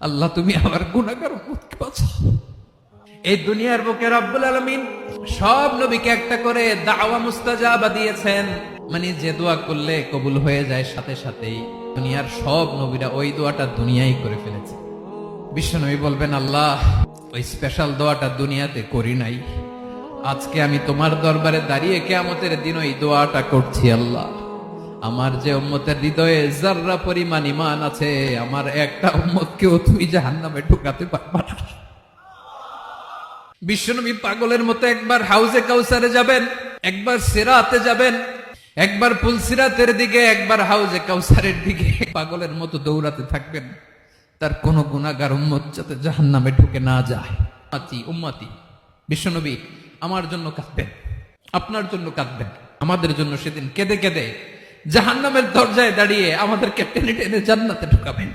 আল্লাহ তুমি আমার গুনাহগার উম্মতকে বাঁচাও। এই দুনিয়ার বুকে রব্বুল আলামিন সব নবীকে একটা করে দাওয়া মুস্তাজাবা দিয়েছেন, মানে যে দোয়া করলে কবুল হয়ে যায় সাথে সাথেই। দুনিয়ার সব নবীরা ওই দোয়াটা দুনিয়ায় করে ফেলেছে। বিশ্বনবী বলবেন, আল্লাহ ওই স্পেশাল দোয়াটা দুনিয়াতে করি নাই, আজকে আমি তোমার দরবারে দাঁড়িয়ে কিয়ামতের দিন ওই দোয়াটা করছি। আল্লাহ আমার যে উম্মতের হৃদয়ে যাররা পরিমাণ ঈমান আছে, আমার একটা উম্মতকেও তুমি জাহান্নামে ঢুকাতে পারবা না। বিশ্বনবী পাগলের মতো একবার হাউজে কাউসারে যাবেন, একবার সিরাতে যাবেন, একবার পুলসিরাতের দিকে, একবার হাউজে কাউসারের দিকে পাগলের মতো দৌড়াতে থাকবেন, তার কোন গুনাহগার উম্মত যাতে জাহান্নামে ঢুকে না যায়। উম্মতি বিশ্বনবী আমার জন্য কাঁদবেন, আপনার জন্য কাঁদবেন, আমাদের জন্য সেদিন কেঁদে কেঁদে জাহান্নামের দরজায় দাঁড়িয়ে আমাদেরকে টেনে টেনে জান্নাতে ঢুকাবেন।